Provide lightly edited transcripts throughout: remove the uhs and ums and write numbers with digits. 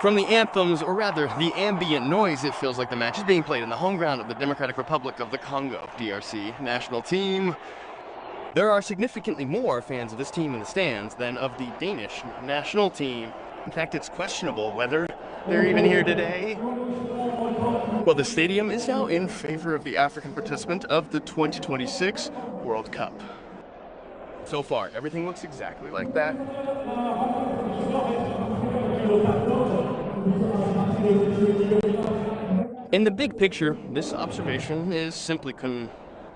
From the anthems, or rather, the ambient noise, it feels like the match is being played in the home ground of the Democratic Republic of the Congo, DRC national team. There are significantly more fans of this team in the stands than of the Danish national team. In fact, it's questionable whether they're even here today. Well, the stadium is now in favor of the African participant of the 2026 World Cup. So far, everything looks exactly like that. In the big picture, this observation is simply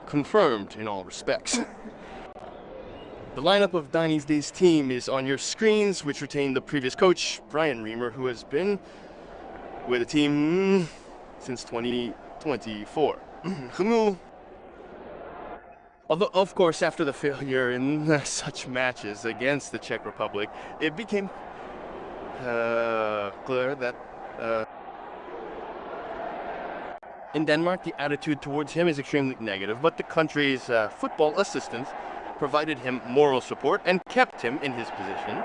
confirmed in all respects. The lineup of Danny's Day's team is on your screens, which retain the previous coach, Brian Reamer, who has been with the team since 2024. Although, of course, after the failure in such matches against the Czech Republic, it became clear that in Denmark, the attitude towards him is extremely negative, but the country's football assistants provided him moral support and kept him in his position.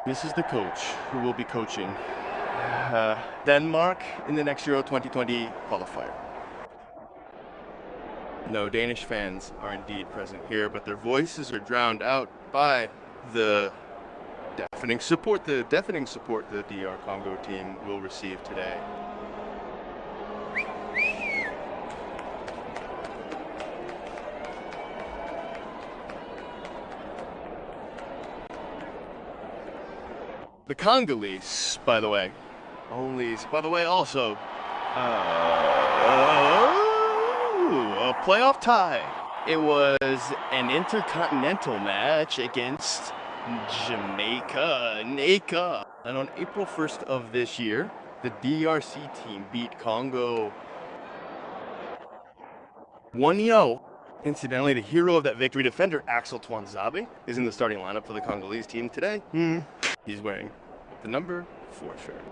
This is the coach who will be coaching Denmark in the next Euro 2020 qualifier. No Danish fans are indeed present here, but their voices are drowned out by the deafening support the DR Congo team will receive today. The Congolese, by the way, also a playoff tie. It was an intercontinental match against Jamaica, NACA. And on April 1st of this year, the DRC team beat Congo 1-0. Incidentally, the hero of that victory, defender Axel Twanzebe, is in the starting lineup for the Congolese team today. He's wearing the number 4 shirt.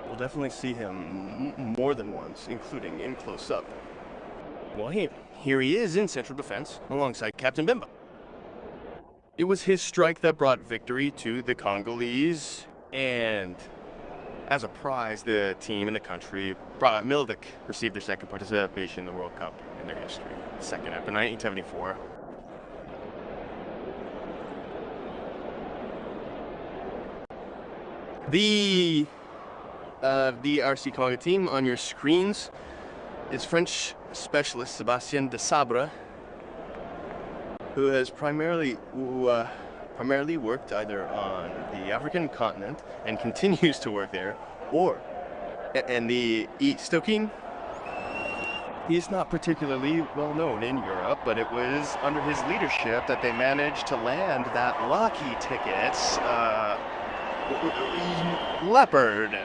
We'll definitely see him more than once, including in close-up. Well, here he is in central defense, alongside Captain Bimba. It was his strike that brought victory to the Congolese, and as a prize, the team and the country, Mildic, received their second participation in the World Cup in their history, second after 1974. The DRC Congo team on your screens is French specialist Sébastien Desabre, who has primarily worked either on the African continent and continues to work there, or in the East. He's not particularly well known in Europe, but it was under his leadership that they managed to land that lucky tickets leopard.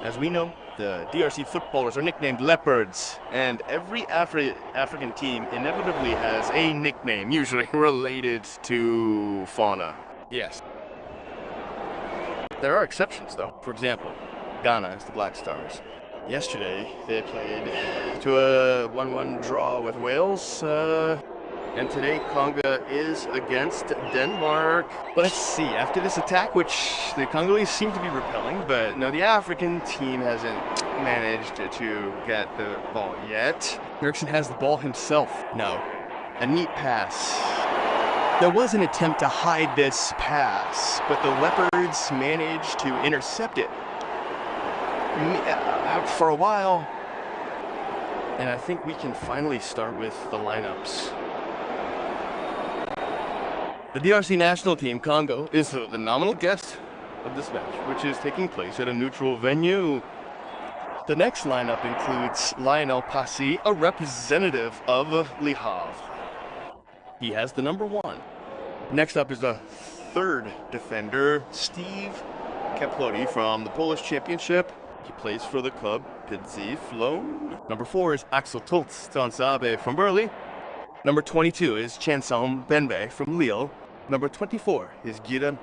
As we know, the DRC footballers are nicknamed leopards, and every African team inevitably has a nickname, usually related to fauna. Yes. There are exceptions, though. For example, Ghana is the Black Stars. Yesterday, they played to a 1-1 draw with Wales, and today Congo is against Denmark. But let's see, after this attack, which the Congolese seem to be repelling, but no, the African team hasn't managed to get the ball yet. Eriksson has the ball himself. No, a neat pass. There was an attempt to hide this pass, but the Leopards managed to intercept it for a while. And I think we can finally start with the lineups. The DRC national team, Congo, is the nominal guest of this match, which is taking place at a neutral venue. The next lineup includes Lionel Passy, a representative of Le Havre. He has the number 1. Next up is the third defender, Steve Kaploti from the Polish Championship. He plays for the club Pidzi Flown. Number 4 is Axel Twanzebe from Burley. Number 22 is Chanson Benbe from Lille. Number 24 is Giran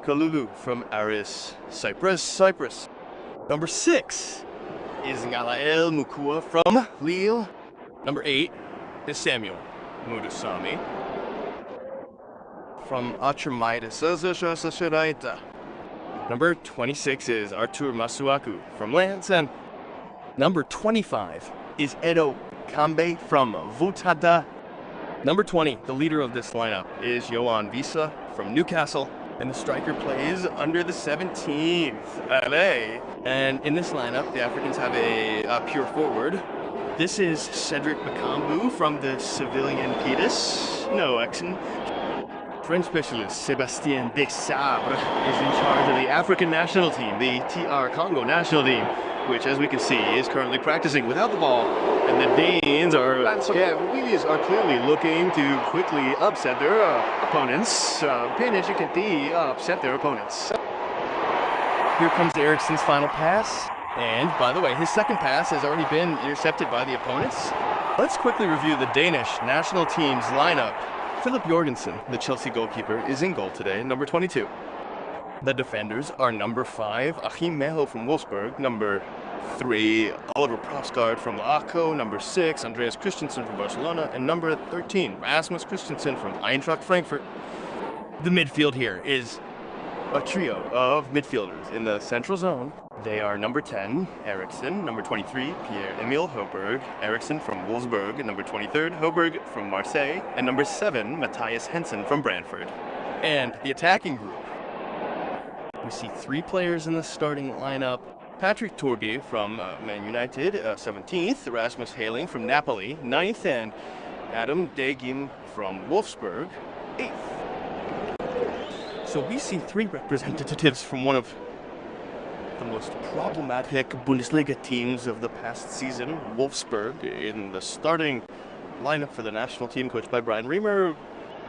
Kalulu from Aris, Cyprus. Number 6 is Ngalael Mukua from Lille. Number 8 is Samuel Mudusami from Atramitis. Number 26 is Artur Masuaku from Lens, and number 25 is Edo Kambe from Vutada. Number 20, the leader of this lineup, is Yohan Visa from Newcastle, and the striker plays under the 17th, LA. And in this lineup, the Africans have a pure forward. This is Cedric Bakambu from the Sevillian Pitas. No accent. French specialist Sébastien Desabre is in charge of the African national team, the TR Congo national team, which, as we can see, is currently practicing without the ball. And the Danes are, clearly looking to quickly upset their opponents. Upset their opponents. Here comes Eriksen's final pass. And, by the way, his second pass has already been intercepted by the opponents. Let's quickly review the Danish national team's lineup. Philip Jorgensen, the Chelsea goalkeeper, is in goal today, number 22. The defenders are number 5, Achim Meho from Wolfsburg, number 3, Oliver Prosgaard from Laco, number 6, Andreas Christensen from Barcelona, and number 13, Rasmus Christensen from Eintracht Frankfurt. The midfield here is a trio of midfielders in the central zone. They are number 10, Eriksen, number 23, Pierre-Emile Højbjerg, Eriksen from Wolfsburg, number 23, Højbjerg from Marseille, and number 7, Matthias Hensen from Brantford. And the attacking group, we see 3 players in the starting lineup. Patrick Torge from Man United, 17th, Rasmus Haling from Napoli, 9th, and Adam Degim from Wolfsburg, 8th. So we see 3 representatives from one of the most problematic Bundesliga teams of the past season, Wolfsburg, in the starting lineup for the national team, coached by Brian Reamer.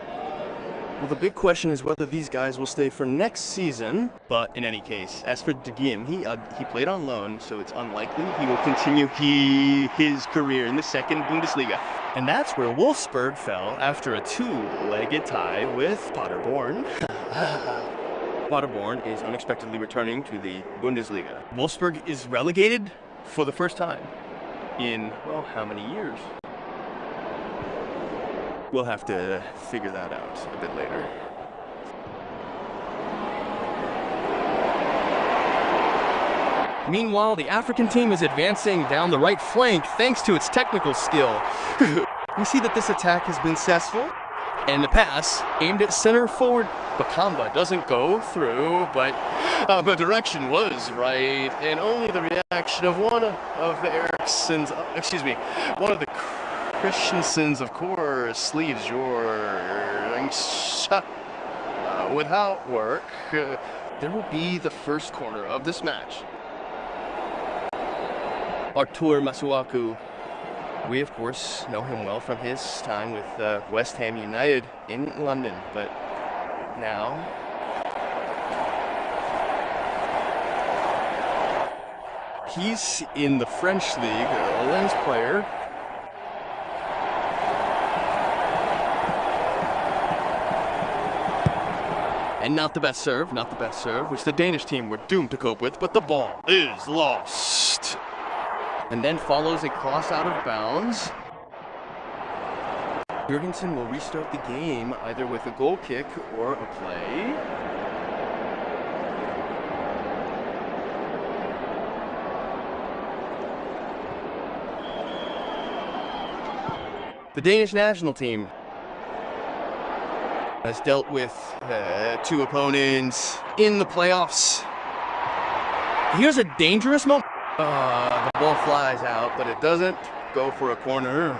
Well, the big question is whether these guys will stay for next season. But in any case, as for De Giem, he played on loan, so it's unlikely he will continue his career in the second Bundesliga. And that's where Wolfsburg fell after a 2-legged tie with Paderborn. Paderborn is unexpectedly returning to the Bundesliga. Wolfsburg is relegated for the first time in, well, how many years? We'll have to figure that out a bit later. Meanwhile, the African team is advancing down the right flank thanks to its technical skill. We see that this attack has been successful, and the pass aimed at center forward Bakamba doesn't go through, but the direction was right, and only the reaction of one of the Christensen's, of course, leaves your shut without work. There will be the first corner of this match. Artur Masuaku, we of course know him well from his time with West Ham United in London, but now he's in the French league, a Lens player. And not the best serve, which the Danish team were doomed to cope with, but the ball is lost. And then follows a cross out of bounds. Jorgensen will restart the game either with a goal kick or a play. The Danish national team has dealt with 2 opponents in the playoffs. Here's a dangerous moment. The ball flies out, but it doesn't go for a corner.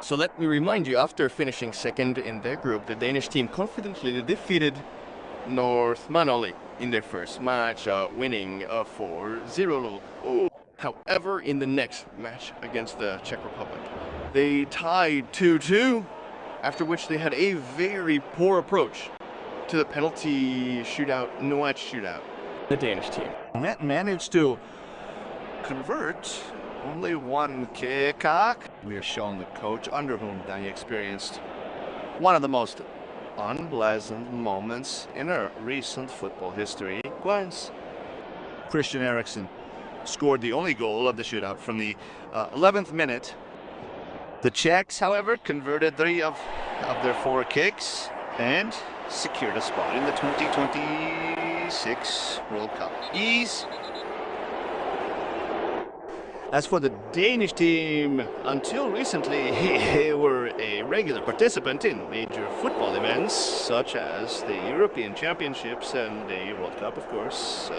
So let me remind you, after finishing second in their group, the Danish team confidently defeated North Manoli in their first match, winning 4-0. However, in the next match against the Czech Republic, they tied 2-2, after which they had a very poor approach to the penalty shootout, the Danish team managed to convert only one kick. We are showing the coach under whom they experienced one of the most unpleasant moments in our recent football history. Christian Eriksen scored the only goal of the shootout from the 11th minute. The Czechs, however, converted 3 of their 4 kicks and secured a spot in the 2026 World Cup. As for the Danish team, until recently, they were a regular participant in major football events, such as the European Championships and the World Cup, of course.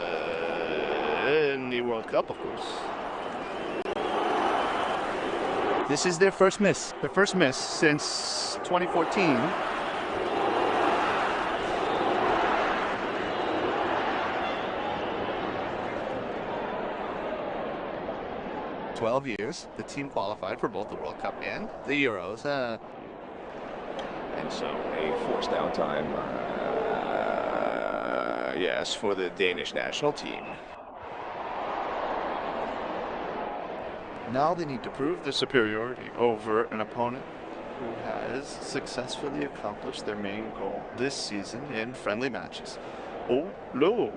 This is their first miss. Their first miss since 2014. Years, the team qualified for both the World Cup and the Euros. And so a forced downtime, yes, for the Danish national team. Now they need to prove their superiority over an opponent who has successfully accomplished their main goal this season in friendly matches. Oh, no.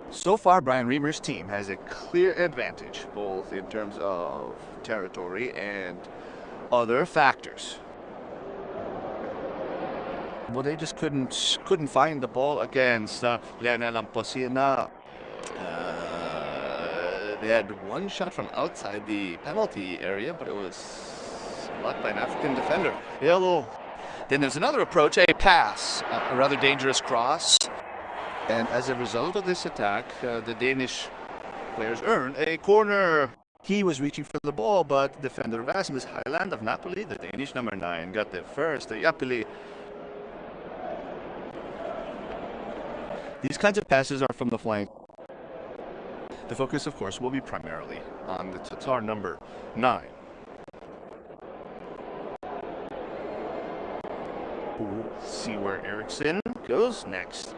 So far, Brian Reamer's team has a clear advantage, both in terms of territory and other factors. Well, they just couldn't find the ball against LUANDA. They had one shot from outside the penalty area, but it was blocked by an African defender. Yellow. Then there's another approach, a pass, a rather dangerous cross. And as a result of this attack, the Danish players earned a corner. He was reaching for the ball, but defender Rasmus Heiland of Napoli, the Danish number 9, got there first. These kinds of passes are from the flank. The focus, of course, will be primarily on the Tatar number 9. We'll see where Eriksson goes next.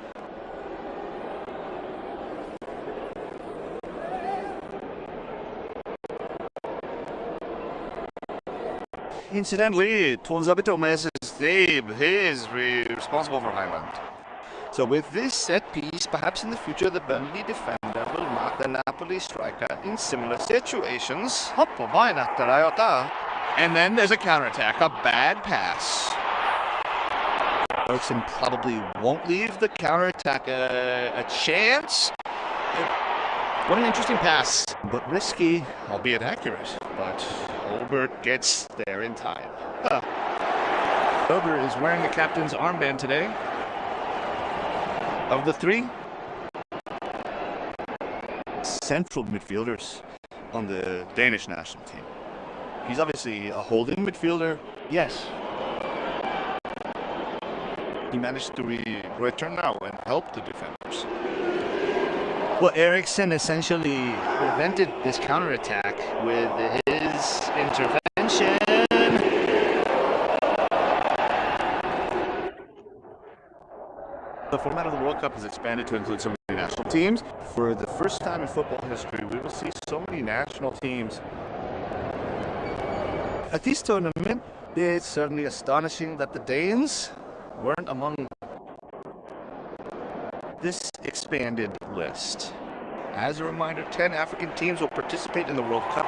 Incidentally, Tonzabito Mes's Dave is responsible for Highland. So with this set piece, perhaps in the future the Burnley defender will mark the Napoli striker in similar situations. And then there's a counterattack, a bad pass. Eriksson probably won't leave the counterattack a chance. What an interesting pass, but risky, albeit accurate. But Holbert gets there in time. Ober is wearing the captain's armband today. Of the 3 central midfielders on the Danish national team, he's obviously a holding midfielder. Yes. He managed to return now and help the defenders. Well, Eriksson essentially prevented this counterattack with his intervention. The format of the World Cup has expanded to include so many national teams. For the first time in football history, we will see so many national teams at this tournament. It's certainly astonishing that the Danes weren't among this expanded list. As a reminder, 10 African teams will participate in the World Cup.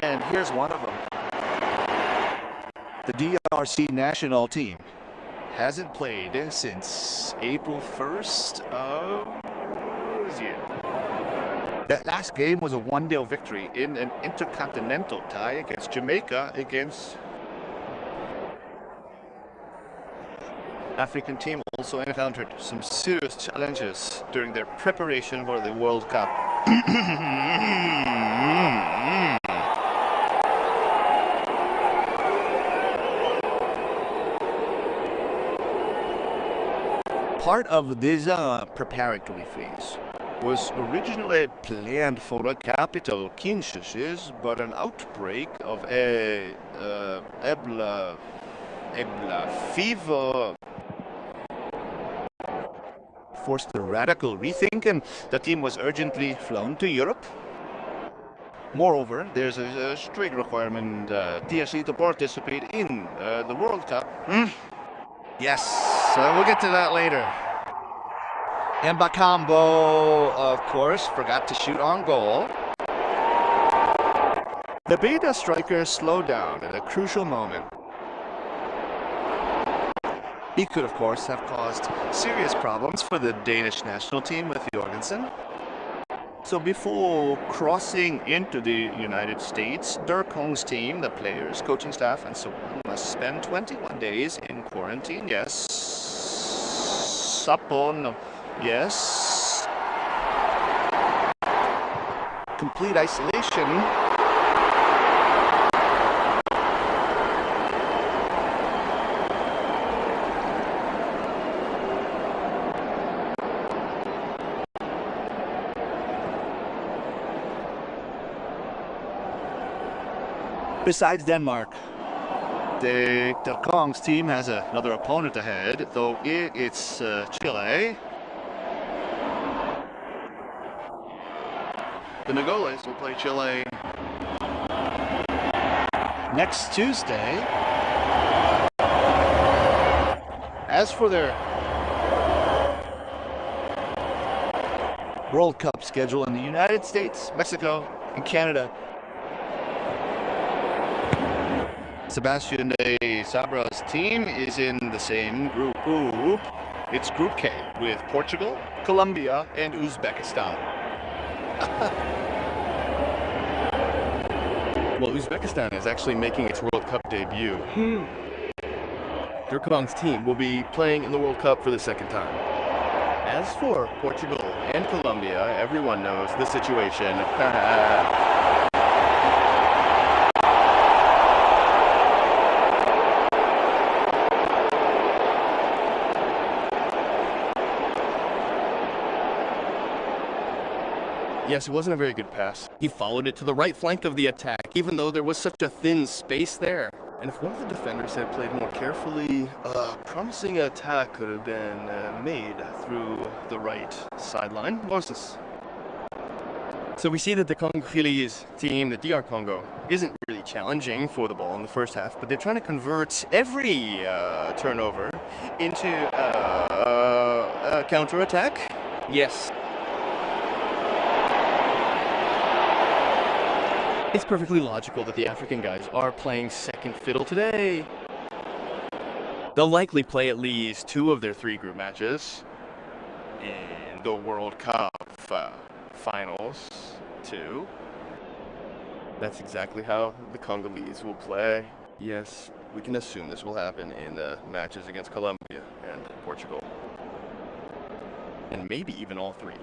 And here's one of them. The DRC national team hasn't played since April 1st of this year. That last game was a 1-0 victory in an intercontinental tie against Jamaica against African team also encountered some serious challenges during their preparation for the World Cup. Part of this preparatory phase was originally planned for the capital, Kinshasa, but an outbreak of Ebola fever forced a radical rethink, and the team was urgently flown to Europe. Moreover, there's a strict requirement DRC to participate in the World Cup. Yes, we'll get to that later. And Bakambo, of course, forgot to shoot on goal. The beta striker slowed down at a crucial moment. He could, of course, have caused serious problems for the Danish national team with Jorgensen. So before crossing into the United States, Dirk-Hong's team, the players, coaching staff, and so on, must spend 21 days in quarantine. Yes. Sapon. Yes. Complete isolation. Besides Denmark, the Kong's team has another opponent ahead, though it's Chile. The Nagoles will play Chile Next Tuesday. As for their World Cup schedule in the United States, Mexico, and Canada, Sebastian de Sabra's team is in the same group. It's Group K with Portugal, Colombia, and Uzbekistan. Well, Uzbekistan is actually making its World Cup debut. Dirk-Hong's team will be playing in the World Cup for the second time. As for Portugal and Colombia, everyone knows the situation. Yes, it wasn't a very good pass. He followed it to the right flank of the attack, even though there was such a thin space there. And if one of the defenders had played more carefully, a promising attack could have been made through the right sideline. Moses. So we see that the Congolese team, the DR Congo, isn't really challenging for the ball in the first half, but they're trying to convert every turnover into a counter-attack. Yes. It's perfectly logical that the African guys are playing second fiddle today. They'll likely play at least 2 of their 3 group matches in the World Cup finals too. That's exactly how the Congolese will play. Yes, we can assume this will happen in the matches against Colombia and Portugal. And maybe even all 3.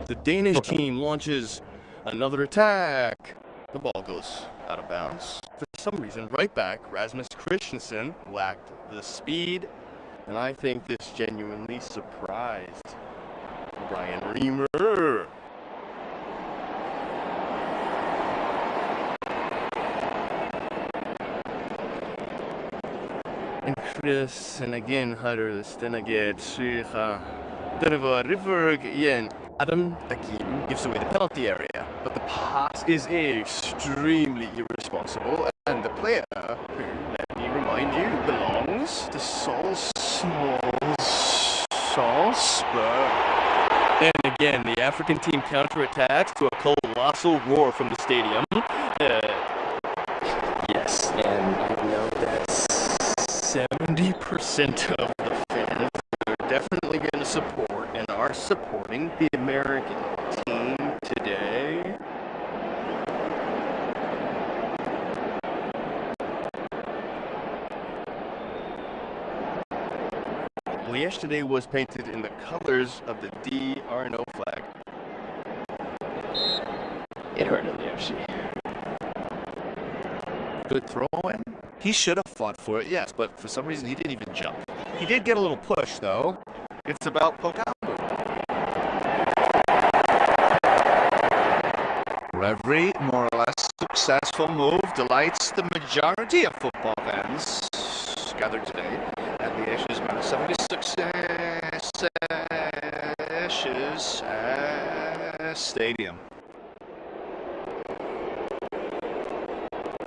The Danish team launches another attack. The ball goes out of bounds. For some reason, right back, Rasmus Christensen lacked the speed, and I think this genuinely surprised Brian Reamer. And Chris, and again, Hutter, the Stenaget, Sriha, Denver, Riverg, again. Adam Dakim gives away the penalty area, but the pass is extremely irresponsible, and the player, who, let me remind you, belongs to Salzburg. And again, the African team counterattacks to a colossal roar from the stadium. Yes, and I know that 70% of the fans are definitely going to support and are supporting the American team today. Well, yesterday was painted in the colors of the DRNO flag. It hurt on the FC. Good throw in. He should have fought for it, yes, but for some reason he didn't even jump. He did get a little push, though. It's about Pokambu. Every more or less successful move delights the majority of football fans gathered today at the Ashes -76 Stadium.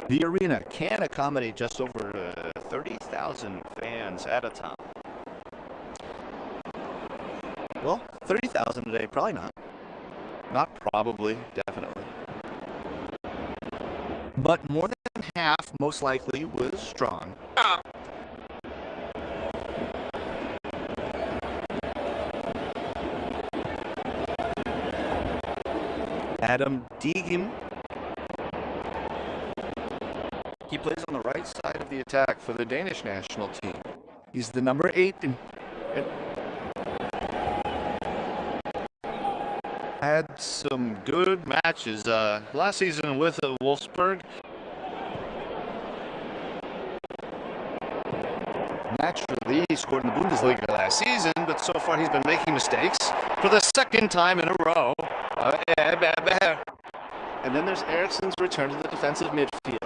The arena can accommodate just over 30,000 fans at a time. Well, 30,000 today, probably not. Not probably, definitely. But more than half, most likely, was strong. Adam Deegem. He plays on the right side of the attack for the Danish national team. He's the number 8. Had some good matches last season with Wolfsburg. Naturally, he scored in the Bundesliga last season, but so far he's been making mistakes for the second time in a row. And then there's Eriksson's return to the defensive midfield.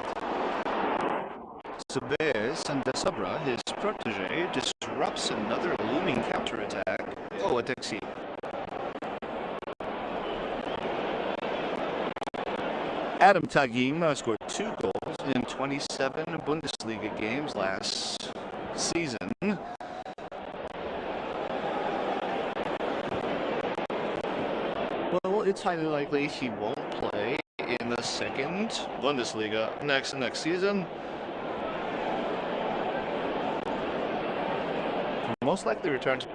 Sabes and De Sabra, his protege, disrupts another looming counterattack. Oh, a taxi. Adam Tagim scored 2 goals in 27 Bundesliga games last season. Well, it's highly likely he won't play in the second Bundesliga next season. Most likely return to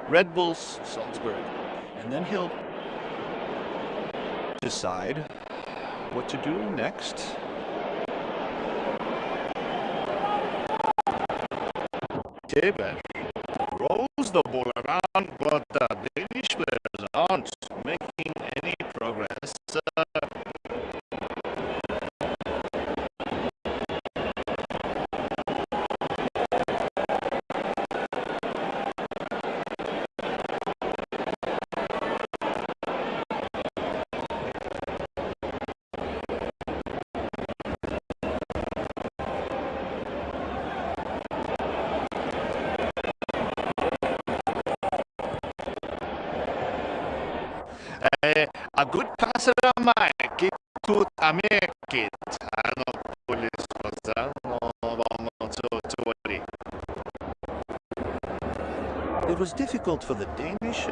Red Bulls Salzburg, and then he'll decide what to do next. Tebes rolls the ball around, but the Danish players aren't making any progress. A good pass at a mic, it could make it. It was difficult for the Danish